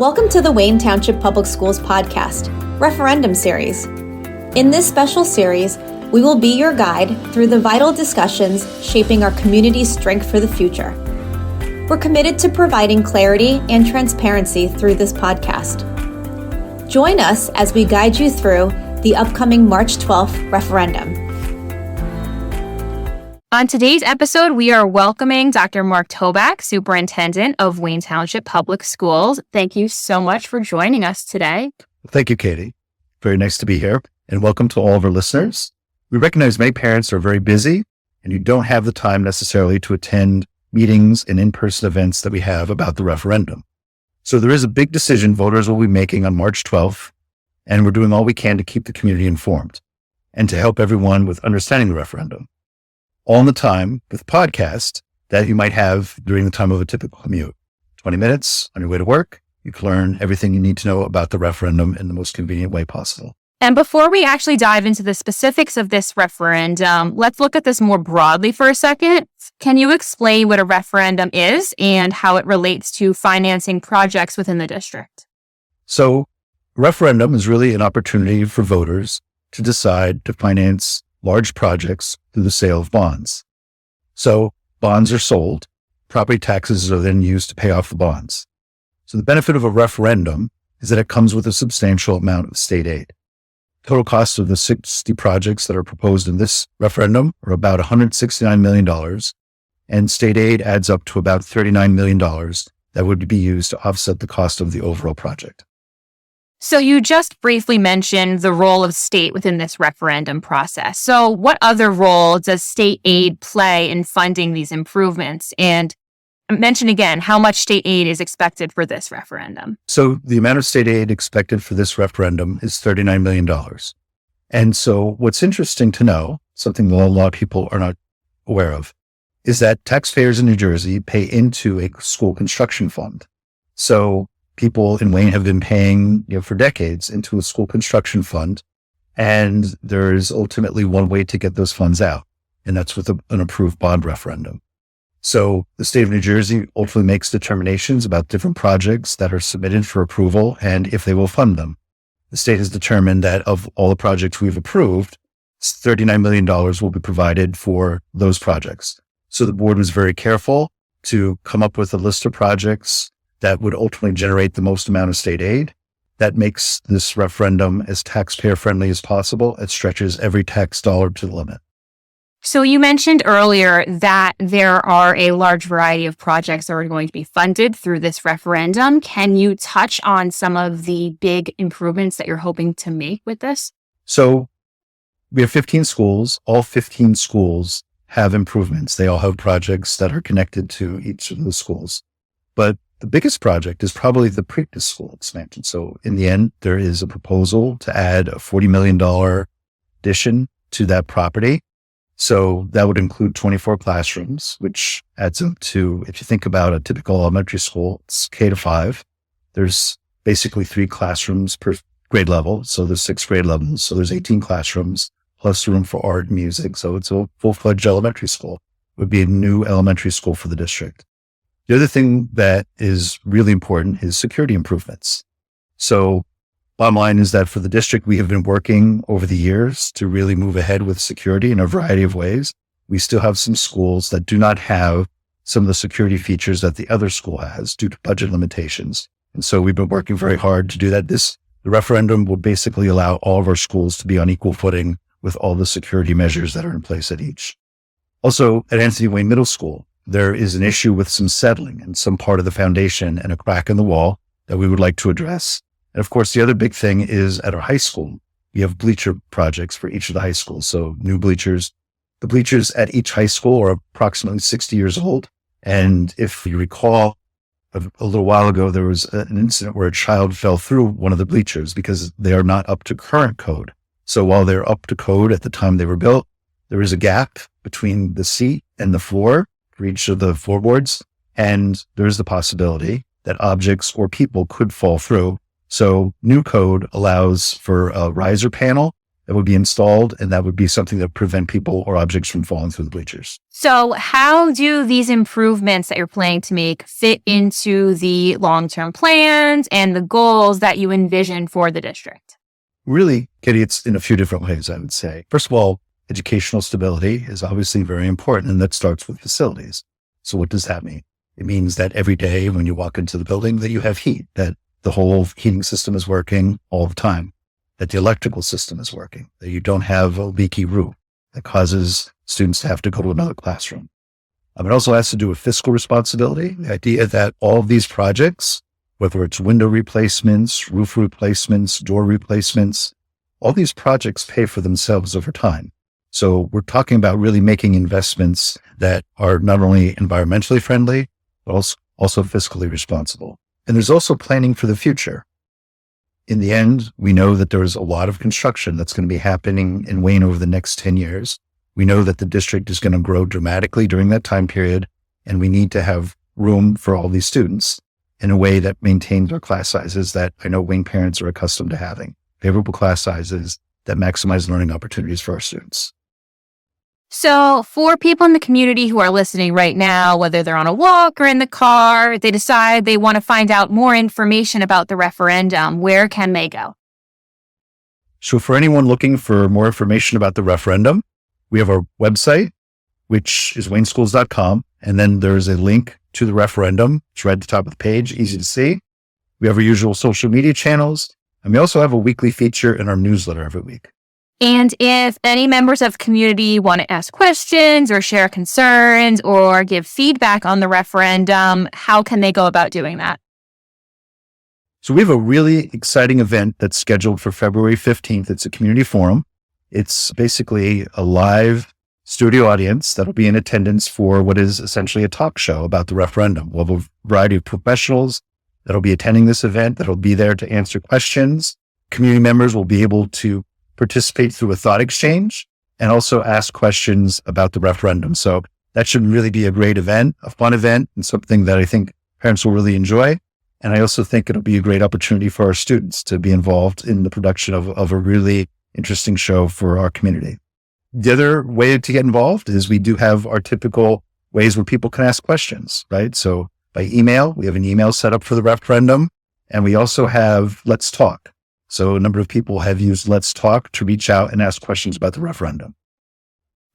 Welcome to the Wayne Township Public Schools podcast, Referendum Series. In this special series, we will be your guide through the vital discussions shaping our community's strength for the future. We're committed to providing clarity and transparency through this podcast. Join us as we guide you through the upcoming March 12th referendum. On today's episode, we are welcoming Dr. Mark Toback, Superintendent of Wayne Township Public Schools. Thank you so much for joining us today. Thank you, Katie. Very nice to be here, and welcome to all of our listeners. We recognize many parents are very busy, and you don't have the time necessarily to attend meetings and in-person events that we have about the referendum. So there is a big decision voters will be making on March 12th, and we're doing all we can to keep the community informed and to help everyone with understanding the referendum. All in the time with a podcast that you might have during the time of a typical commute. 20 minutes on your way to work, you can learn everything you need to know about the referendum in the most convenient way possible. And before we actually dive into the specifics of this referendum, let's look at this more broadly for a second. Can you explain what a referendum is and how it relates to financing projects within the district? So, referendum is really an opportunity for voters to decide to finance large projects through the sale of bonds. So bonds are sold, property taxes are then used to pay off the bonds. So the benefit of a referendum is that it comes with a substantial amount of state aid. Total cost of the 60 projects that are proposed in this referendum are about $169 million, and state aid adds up to about $39 million that would be used to offset the cost of the overall project. So you just briefly mentioned the role of state within this referendum process. So what other role does state aid play in funding these improvements? And mention again how much state aid is expected for this referendum. So the amount of state aid expected for this referendum is $39 million. And so what's interesting to know, something that a lot of people are not aware of, is that taxpayers in New Jersey pay into a school construction fund. So people in Wayne have been paying for decades into a school construction fund, and there's ultimately one way to get those funds out, and that's with an approved bond referendum. So the state of New Jersey ultimately makes determinations about different projects that are submitted for approval and if they will fund them. The state has determined that of all the projects we've approved, $39 million will be provided for those projects. So the board was very careful to come up with a list of projects that would ultimately generate the most amount of state aid. That makes this referendum as taxpayer friendly as possible. It stretches every tax dollar to the limit. So you mentioned earlier that there are a large variety of projects that are going to be funded through this referendum. Can you touch on some of the big improvements that you're hoping to make with this? So we have 15 schools. All 15 schools have improvements. They all have projects that are connected to each of the schools. But the biggest project is probably the previous school expansion. So in the end, there is a proposal to add a $40 million addition to that property. So that would include 24 classrooms, which adds up to, if you think about a typical elementary school, it's K-5. There's basically 3 classrooms per grade level. So there's 6 grade levels. So there's 18 classrooms plus room for art and music. So it's a full-fledged elementary school. It would be a new elementary school for the district. The other thing that is really important is security improvements. So bottom line is that for the district, we have been working over the years to really move ahead with security in a variety of ways. We still have some schools that do not have some of the security features that the other school has due to budget limitations. And so we've been working very hard to do that. The referendum will basically allow all of our schools to be on equal footing with all the security measures that are in place at each. Also, at Anthony Wayne Middle School, there is an issue with some settling in some part of the foundation and a crack in the wall that we would like to address. And of course, the other big thing is at our high school, we have bleacher projects for each of the high schools. So new bleachers. The bleachers at each high school are approximately 60 years old. And if you recall, a little while ago, there was an incident where a child fell through one of the bleachers because they are not up to current code. So while they're up to code at the time they were built, there is a gap between the seat and the floor for each of the floorboards. And there's the possibility that objects or people could fall through. So new code allows for a riser panel that would be installed, and that would be something that would prevent people or objects from falling through the bleachers. So how do these improvements that you're planning to make fit into the long-term plans and the goals that you envision for the district? Really, Katie, it's in a few different ways, I would say. First of all, educational stability is obviously very important, and that starts with facilities. So what does that mean? It means that every day when you walk into the building that you have heat, that the whole heating system is working all the time, that the electrical system is working, that you don't have a leaky roof that causes students to have to go to another classroom. It also has to do with fiscal responsibility, the idea that all of these projects, whether it's window replacements, roof replacements, door replacements, all these projects pay for themselves over time. So we're talking about really making investments that are not only environmentally friendly, but also fiscally responsible. And there's also planning for the future. In the end, we know that there's a lot of construction that's going to be happening in Wayne over the next 10 years. We know that the district is going to grow dramatically during that time period, and we need to have room for all these students in a way that maintains our class sizes that I know Wayne parents are accustomed to having, favorable class sizes that maximize learning opportunities for our students. So for people in the community who are listening right now, whether they're on a walk or in the car, they decide they want to find out more information about the referendum, where can they go? So for anyone looking for more information about the referendum, we have our website, which is wayneschools.com. And then there's a link to the referendum. It's right at the top of the page, easy to see. We have our usual social media channels. And we also have a weekly feature in our newsletter every week. And if any members of the community want to ask questions or share concerns or give feedback on the referendum, how can they go about doing that? So we have a really exciting event that's scheduled for February 15th. It's a community forum. It's basically a live studio audience that'll be in attendance for what is essentially a talk show about the referendum. We'll have a variety of professionals that'll be attending this event that'll be there to answer questions. Community members will be able to participate through a thought exchange and also ask questions about the referendum. So that should really be a great event, a fun event, and something that I think parents will really enjoy. And I also think it'll be a great opportunity for our students to be involved in the production of a really interesting show for our community. The other way to get involved is we do have our typical ways where people can ask questions, right? So by email, we have an email set up for the referendum, and we also have Let's Talk. So a number of people have used Let's Talk to reach out and ask questions about the referendum.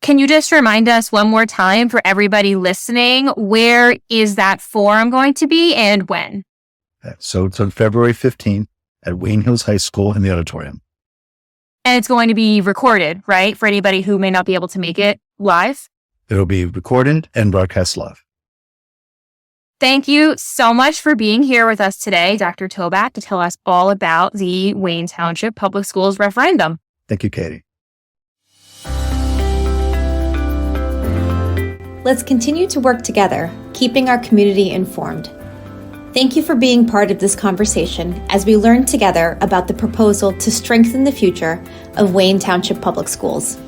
Can you just remind us one more time for everybody listening, where is that forum going to be and when? So it's on February 15th at Wayne Hills High School in the auditorium. And it's going to be recorded, right? For anybody who may not be able to make it live? It'll be recorded and broadcast live. Thank you so much for being here with us today, Dr. Toback, to tell us all about the Wayne Township Public Schools referendum. Thank you, Katie. Let's continue to work together, keeping our community informed. Thank you for being part of this conversation as we learn together about the proposal to strengthen the future of Wayne Township Public Schools.